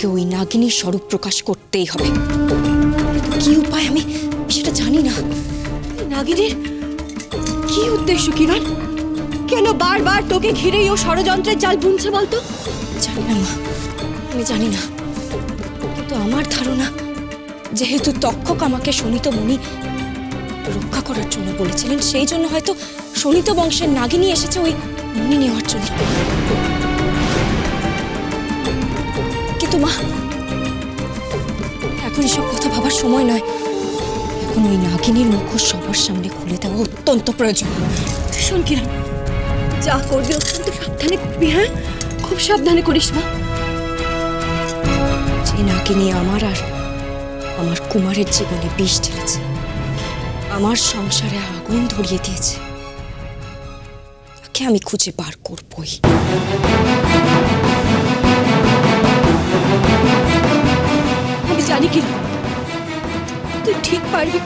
আমাকে ওই নাগিনীর স্বরূপ প্রকাশ করতেই হবে। কি উপায় আমি সেটা জানি না। নাগিনীর কি উদ্দেশ্য কিরণ? কেন বারবার তোকে ঘিরেই ও ষড়যন্ত্রের জাল বুনছে বলতো? জানি না মা, আমি জানি না, কিন্তু আমার ধারণা যেহেতু তক্ষক আমাকে শোণিত মুনি রক্ষা করার জন্য বলেছিলেন, সেই জন্য হয়তো শোণিত বংশের নাগিনী এসেছে ওই মুনি নেওয়ার জন্য। কিন্তু মা, এখন এসব কথা ভাবার সময় নয়। এখন ওই নাগিনীর মুখোশ সবার সামনে খুলে দেওয়া অত্যন্ত প্রয়োজন। শোন কিরণ, যা করবি অত্যন্ত সাবধানে করবি। হ্যাঁ, খুব সাবধানে করিস মা। যে নাগিনী আমার আর আমার কুমারের জীবনে বিষ ঢেলেছে, আমার সংসারে আগুন ধরিয়ে দিয়েছে, তাকে আমি খুঁজে বার করবই। আমি জানি কি তুই ঠিক পারবি।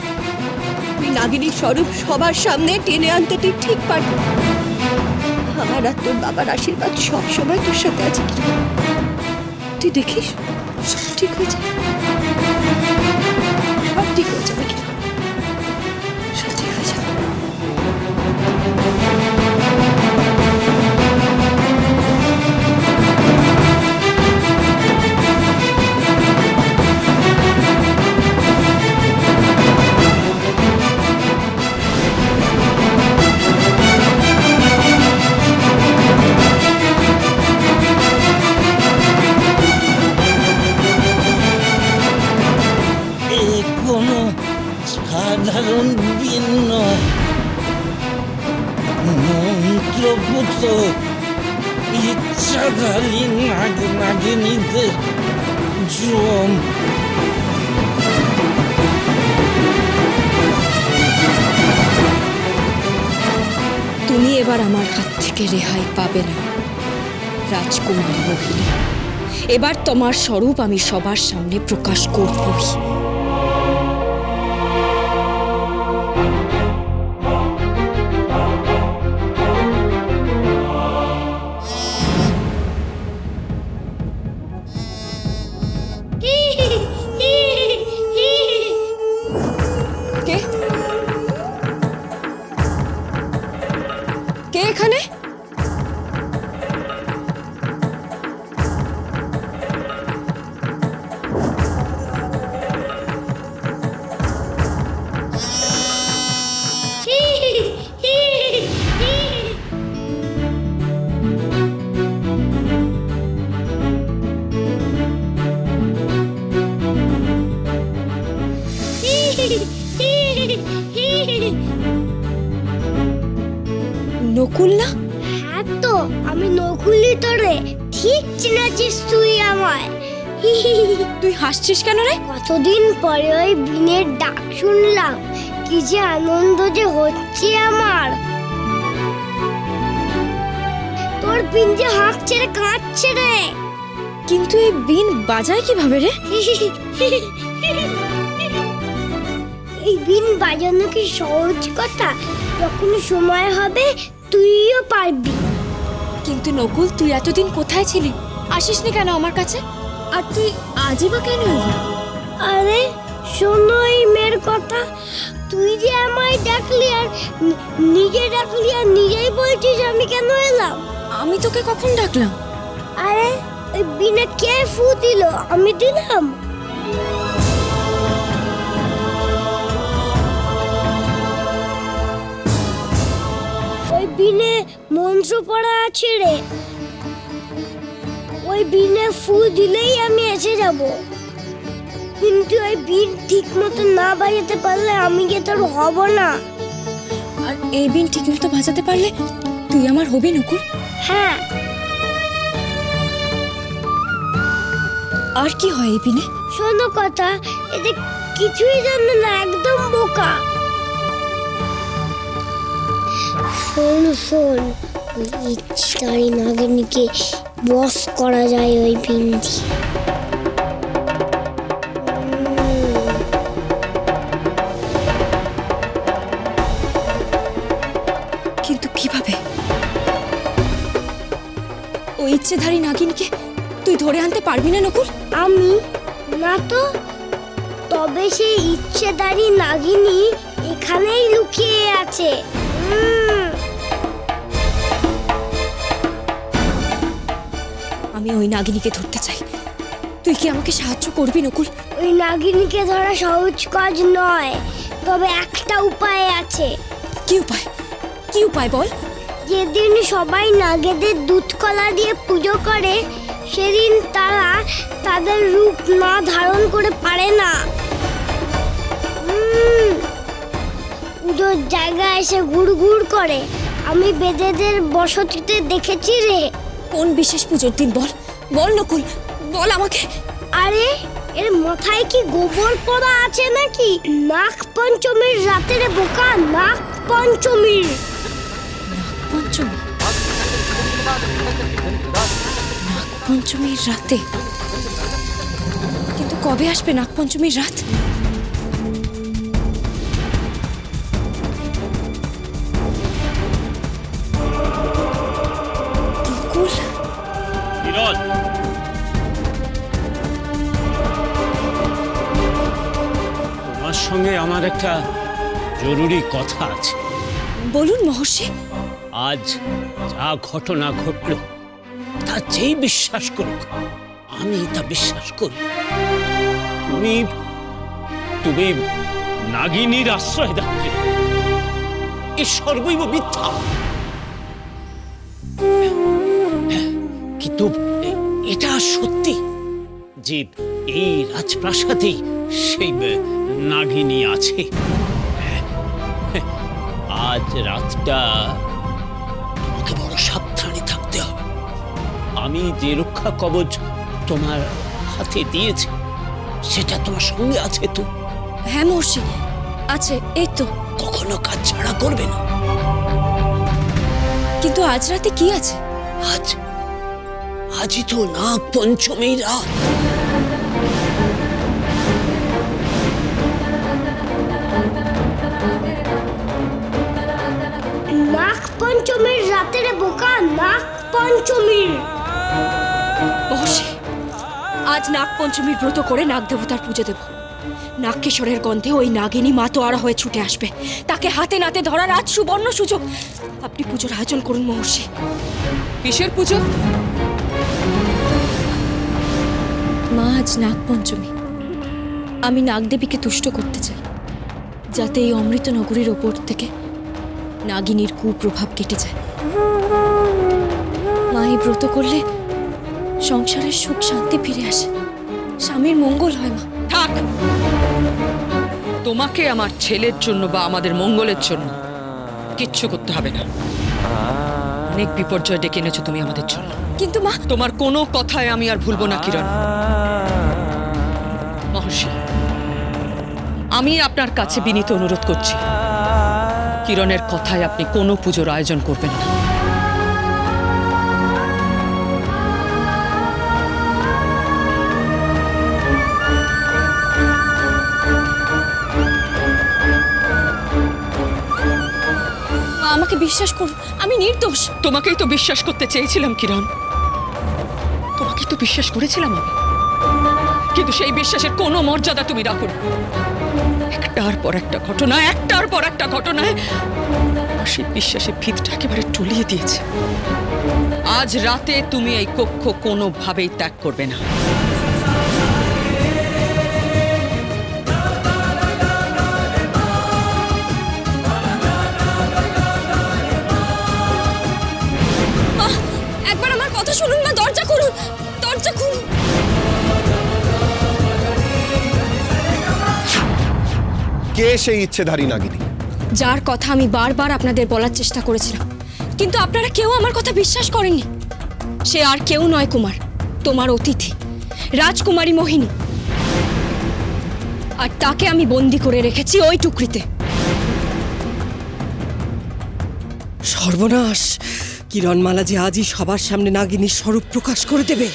তুই নাগিনীর স্বরূপ সবার সামনে টেনে আনতে তুই ঠিক পারবি। আমার আর তোর বাবার আশীর্বাদ সব সময় তোর সাথে আছে। তুই দেখিস সব ঠিক হয়ে যাবে, সব ঠিক হয়ে যাবে, সব ঠিক হয়ে যাবে। কোনো সাধারণ বিন নয়, মন্ত্রপুত ইচ্ছাধারী নাগিনীদের জম। তুমি এবার আমার হাত থেকে রেহাই পাবে না রাজকুমারী মোহিনী। এবার তোমার স্বরূপ আমি সবার সামনে প্রকাশ করবই। কে কে এখানে? নকুল না? হ্যাঁ তো, আমি নকুলই তোরে। ঠিক চিনেছিস তুই আমায়। তুই হাসছিস কেন রে? কতদিন পরে ওই বিনের ডাক শুনলাম, কি যে আনন্দ যে হচ্ছে আমার। তোর বিন যে হাঁক ছেড়ে কাঁদছে রে। কিন্তু এই বিন বাজায় কিভাবে রে? এই বিন বাজানো কি সহজ কথা? যখন সময় হবে তুইও পারবি। কিন্তু নকুল, তুই এতদিন কোথায় ছিলি? আসিসনি কেন আমার কাছে? আর তুই আজই বা কেন এলি? আরে শোনো এই মেয়ের কথা। তুই যে আমায় ডাকলি আর নিজে ডাকলি আর নিজেই বলছিস আমি কেন এলাম। আমি তোকে কখন ডাকলাম? আরে ওই বিনা কে ফু দিল? আমি দিলাম? ওই বিনে মন্ত্র পড়া আছে রে। ওই বিনে ফু দিলেই আমি এসে যাব। কিন্তু ওই বিন ঠিক মতো না বাজাতে পারলে আমি যে তোর হব না। আর এই বিন ঠিক মতো বাজাতে পারলে তুই আমার হবি নকুল? হ্যাঁ। আর কি হয় এই বিনে? শোনো কথা, এতে কিছুই জানে না, একদম বোকা। শোন শোন, ওই ইচ্ছাধারী নাগিনীকে বশ করা যায় ওই বিন দিয়ে। কিন্তু কিভাবে? ওই ইচ্ছেধারী নাগিনীকে তুই ধরে আনতে পারবি না নকুল? আমি না তো, তবে সেই ইচ্ছেদারি নাগিনী এখানেই লুকিয়ে আছে। আমি ওই নাগিনীকে ধরতে চাই। তুই কি আমাকে সাহায্য করবি নকুল? ওই নাগিনীকে ধরা সহজ কাজ নয়, তবে একটা উপায় আছে। কি উপায়? কি উপায় বল? যেদিন সবাই নাগেদের দুধ কলা দিয়ে পুজো করে, সেদিন তারা তাদের রূপ না ধারণ করে পারে না। পুজোর জায়গায় এসে ঘুরঘুর করে। আমি বেদেদের বসতিতে দেখেছি রে। কোন বিশেষ পুজোর দিন বল? বল নকুল, বল আমাকে। আরে এর মাথায় কি গোবর পড়া আছে নাকি? নাগ পঞ্চমীর রাতে রে বোকা, নাগ পঞ্চমীর। পঞ্চমী? নাগপঞ্চমীর রাতে? কিন্তু কবে আসবে নাগপঞ্চমীর রাত? নকুল, কিরণ, তোমার সঙ্গে আমার একটা জরুরি কথা আছে। বলুন মহর্ষি। আজ যা ঘটনা ঘটল তা যেই বিশ্বাস করুক, আমি তা বিশ্বাস করি। তুমি তুমি নাগিনীর আশ্রয়দাত্রী। এ সর্বৈব মিথ্যা। কিন্তু এটা সত্যি যে এই রাজপ্রাসাদেই সেই নাগিনী আছে। আজ রাতটা তোমাকে বড় সাবধানে থাকতে হবে। আমি যে রক্ষা কবচ তোমার হাতে দিয়েছি সেটা তোমার সঙ্গে আছে তো? হ্যাঁ মহর্ষি, আছে। এই তো। কখনো কাজ ছাড়া করবে না। কিন্তু আজ রাতে কি আছে? আজই তো নাগ পঞ্চমী রাত। নাগ পঞ্চমীর রাতে রে বোকা, নাগ পঞ্চমীর। মহর্ষি, আজ নাগপঞ্চমীর ব্রত করে নাগ দেবতার পুজো দেব। নাগকেশরের গন্ধে ওই নাগিনী মাতোয়ারা হয়ে ছুটে আসবে। তাকে হাতে নাতে ধরার আজ সুবর্ণ সুযোগ। আপনি পুজোর আয়োজন করুন মহর্ষি। কিসের পুজো? মা, আজ নাগপঞ্চমী। আমি নাগদেবীকে তুষ্ট করতে চাই, যাতে এই অমৃত নগরীর ওপর থেকে নাগিনীর কুপ্রভাব কেটে যায়। মা, এই ব্রত করলে সংসারের সুখ শান্তি ফিরে আসে, স্বামীর মঙ্গল হয়। মা, থাক। তোমাকে আমার ছেলের জন্য বা আমাদের মঙ্গলের জন্য কিচ্ছু করতে হবে না। অনেক বিপর্যয় ডেকে এনেছো তুমি আমাদের জন্য। কিন্তু মা, তোমার কোনো কথায় আমি আর ভুলবো না কিরণ। মহর্ষি, আমি আপনার কাছে বিনীত অনুরোধ করছি, কিরণের কথায় আপনি কোনো পুজোর আয়োজন করবেন না। আমাকে বিশ্বাস করুন, আমি নির্দোষ। তোমাকেই তো বিশ্বাস করতে চেয়েছিলাম কিরণ, তোমাকেই তো বিশ্বাস করেছিলাম আমি। কিন্তু সেই বিশ্বাসের কোনো মর্যাদা তুমি রাখো না। একটার পর একটা ঘটনায় আমার সেই বিশ্বাসের ভিতটা একেবারে টলিয়ে দিয়েছে। আজ রাতে তুমি এই কক্ষ কোনোভাবেই ত্যাগ করবে না। একবার আমার কথা শুনুন না, দরজা খুলুন, দরজা খুলুন। কে সেই ইচ্ছেধারী নাগিনী? যার কথা আমি বারবার আপনাদের বলার চেষ্টা করেছিলাম, কিন্তু আপনারা কেউ আমার কথা বিশ্বাস করেননি। সে আর কেউ নয় কুমার, তোমার অতিথি রাজকুমারী মোহিনী। আর তাকে আমি বন্দি করে রেখেছি ওই টুকরিতে। সর্বনাশ! কিরণমালা যে আজই সবার সামনে নাগিনীর স্বরূপ প্রকাশ করে দেবে।